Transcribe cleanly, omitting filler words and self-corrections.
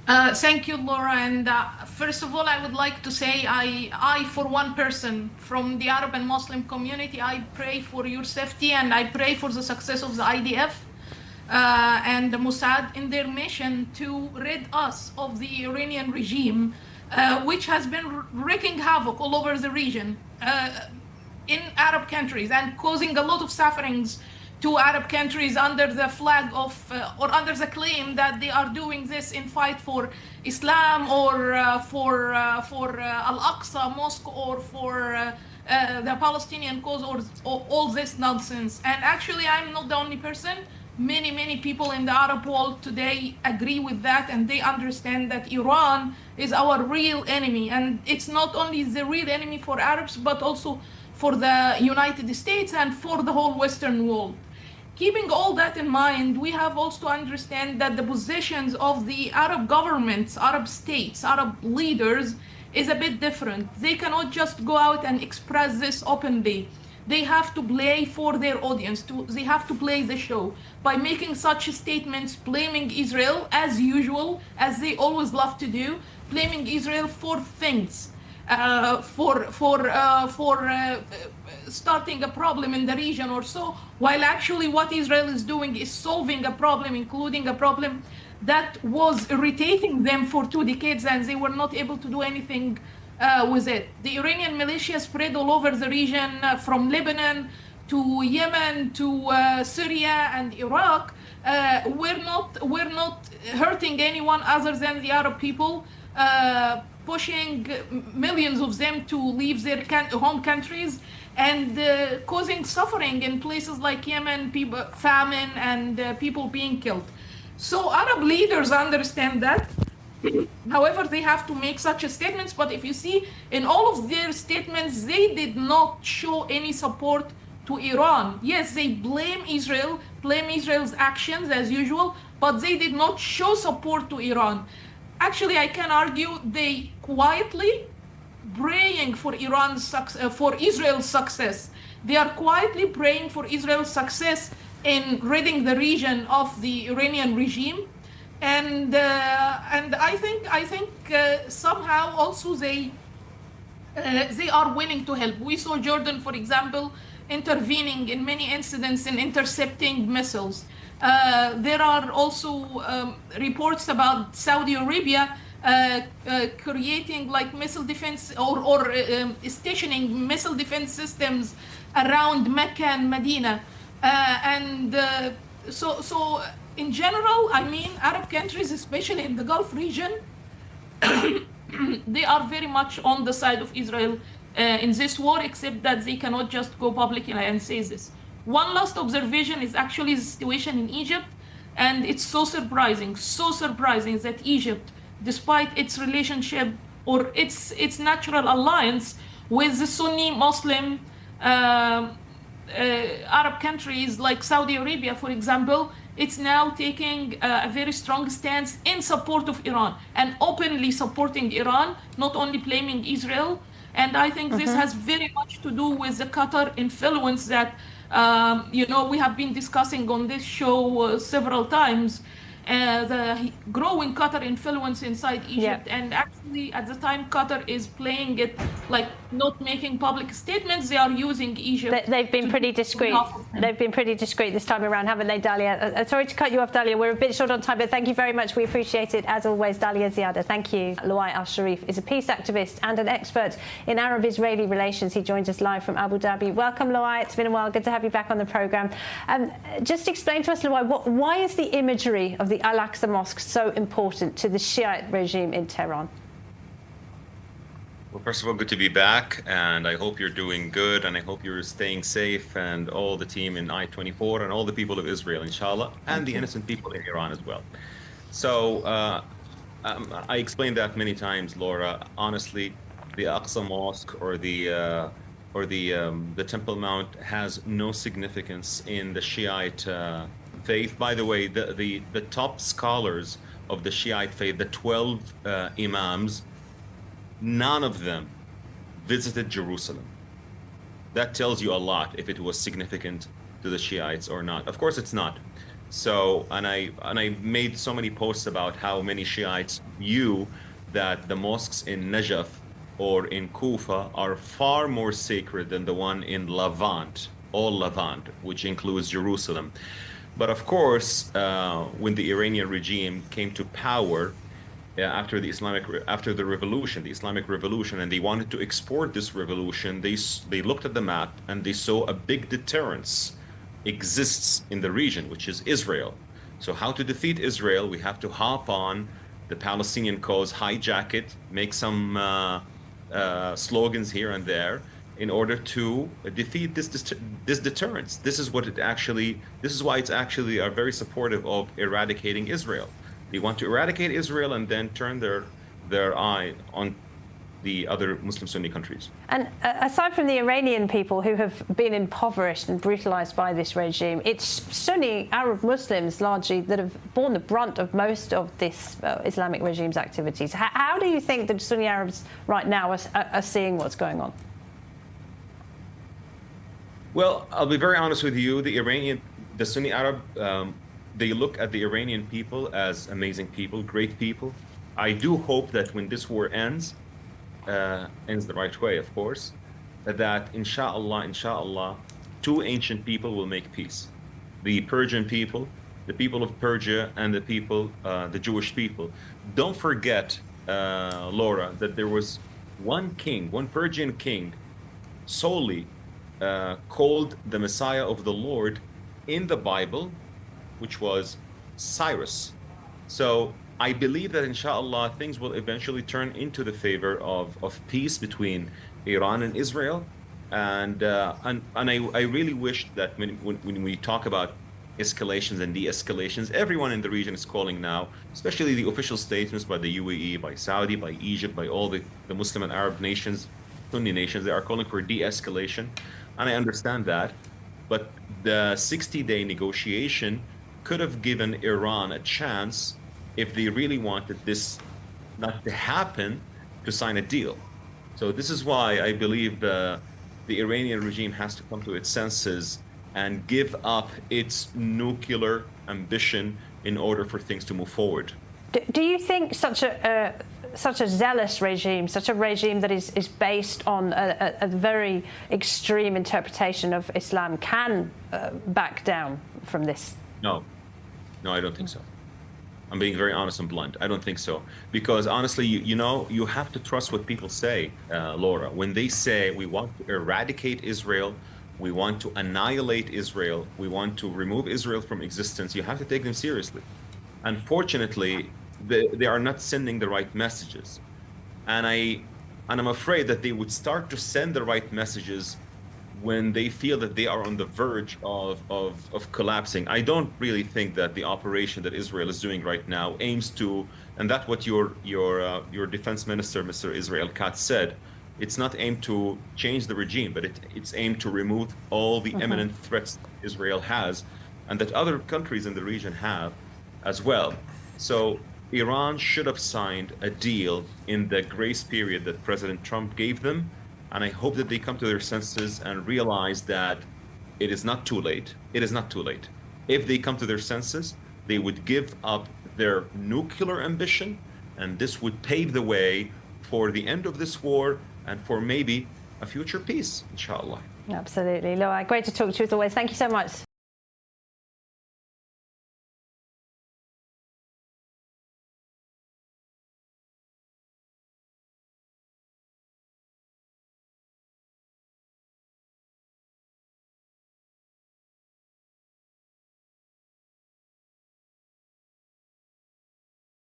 Thank you, Laura. And first of all, I would like to say I, for one person from the Arab and Muslim community, I pray for your safety and I pray for the success of the IDF and the Mossad in their mission to rid us of the Iranian regime, which has been wreaking havoc all over the region in Arab countries and causing a lot of sufferings to Arab countries under the flag of, or under the claim that they are doing this in fight for Islam or for Al-Aqsa mosque or for the Palestinian cause or all this nonsense. And actually, I'm not the only person. Many people in the Arab world today agree with that, and they understand that Iran is our real enemy. And it's not only the real enemy for Arabs, but also for the United States and for the whole Western world. Keeping all that in mind, we have also to understand that the positions of the Arab governments, Arab states, Arab leaders is a bit different. They cannot just go out and express this openly. They have to play for their audience. They have to play the show by making such statements, blaming Israel as usual, as they always love to do, blaming Israel for things. Starting a problem in the region or so, while actually what Israel is doing is solving a problem, including a problem that was irritating them for 2 decades and they were not able to do anything with it. The Iranian militia spread all over the region from Lebanon to Yemen to Syria and Iraq. We're not hurting anyone other than the Arab people, pushing millions of them to leave their home countries and causing suffering in places like Yemen, famine and people being killed. So Arab leaders understand that. However, they have to make such statements. But if you see in all of their statements, they did not show any support to Iran. Yes, they blame Israel, blame Israel's actions as usual, but they did not show support to Iran. Actually, I can argue they quietly praying for for Israel's success. They are quietly praying for Israel's success in ridding the region of the Iranian regime, and I think somehow also they are willing to help. We saw Jordan, for example, intervening in many incidents in intercepting missiles. There are also reports about Saudi Arabia creating like missile defense or stationing missile defense systems around Mecca and Medina. So in general, I mean, Arab countries, especially in the Gulf region, they are very much on the side of Israel in this war, except that they cannot just go publicly and say this. One last observation is actually the situation in Egypt, and it's so surprising that Egypt, despite its relationship or its natural alliance with the Sunni Muslim Arab countries like Saudi Arabia, for example, it's now taking a very strong stance in support of Iran and openly supporting Iran, not only blaming Israel. And I think this has very much to do with the Qatar influence that we have been discussing on this show several times. The growing Qatar influence inside Egypt, and actually at the time Qatar is playing it like not making public statements. They are using Egypt. They've been pretty discreet. They've been pretty discreet this time around, haven't they, Dalia? Sorry to cut you off, Dalia. We're a bit short on time, but thank you very much. We appreciate it as always, Dalia Ziada. Thank you. Loay Al Shareef is a peace activist and an expert in Arab-Israeli relations. He joins us live from Abu Dhabi. Welcome, Loay. It's been a while. Good to have you back on the program. Just explain to us, Loay, why is the imagery of the Al-Aqsa mosque so important to the Shiite regime in Tehran? Well, first of all, good to be back, and I hope you're doing good, and I hope you're staying safe, and all the team in I-24 and all the people of Israel, inshallah, and the innocent people in Iran as well. So I explained that many times, Laura. Honestly, the Aqsa Mosque or the Temple Mount has no significance in the Shiite faith. By the way, the top scholars of the Shiite faith, the 12 imams, none of them visited Jerusalem. That tells you a lot if it was significant to the Shiites or not. Of course it's not. So, and I made so many posts about how many Shiites view that the mosques in Najaf or in Kufa are far more sacred than the one in Levant, all Levant, which includes Jerusalem. But of course, when the Iranian regime came to power after the revolution, the Islamic revolution, and they wanted to export this revolution, they looked at the map and they saw a big deterrence exists in the region, which is Israel. So how to defeat Israel? We have to hop on the Palestinian cause, hijack it, make some slogans here and there in order to defeat this deterrence. This is why it's actually are very supportive of eradicating Israel. They want to eradicate Israel and then turn their eye on the other Muslim Sunni countries. And aside from the Iranian people who have been impoverished and brutalized by this regime, it's Sunni Arab Muslims largely that have borne the brunt of most of this Islamic regime's activities. How do you think the Sunni Arabs right now are seeing what's going on? Well, I'll be very honest with you. The Sunni Arab, they look at the Iranian people as amazing people, great people. I do hope that when this war ends the right way, of course, that inshallah, two ancient people will make peace. The Persian people, the people of Persia, and the Jewish people. Don't forget, Laura, that there was one Persian king, solely called the Messiah of the Lord in the Bible, which was Cyrus. So I believe that inshallah things will eventually turn into the favor of peace between Iran and Israel, and I really wish that when we talk about escalations and de-escalations, everyone in the region is calling now, especially the official statements by the UAE, by Saudi, by Egypt, by all the Muslim and Arab nations, Sunni nations, they are calling for de-escalation, and I understand that, but the 60-day negotiation could have given Iran a chance, if they really wanted this not to happen, to sign a deal. So this is why I believe the Iranian regime has to come to its senses and give up its nuclear ambition in order for things to move forward. Do you think such a zealous regime, such a regime that is based on a very extreme interpretation of Islam, can back down from this? No, I don't think so. I'm being very honest and blunt. I don't think so. Because honestly, you have to trust what people say, Laura. When they say we want to eradicate Israel, we want to annihilate Israel, we want to remove Israel from existence, you have to take them seriously. Unfortunately, they are not sending the right messages. And I'm afraid that they would start to send the right messages when they feel that they are on the verge of collapsing. I don't really think that the operation that Israel is doing right now aims to, and that's what your defense minister, Mr. Israel Katz, said, it's not aimed to change the regime, but it's aimed to remove all the imminent threats Israel has and that other countries in the region have as well. So Iran should have signed a deal in the grace period that President Trump gave them. And I hope that they come to their senses and realize that it is not too late. It is not too late. If they come to their senses, they would give up their nuclear ambition, and this would pave the way for the end of this war and for maybe a future peace, inshallah. Absolutely. Loay, great to talk to you as always. Thank you so much.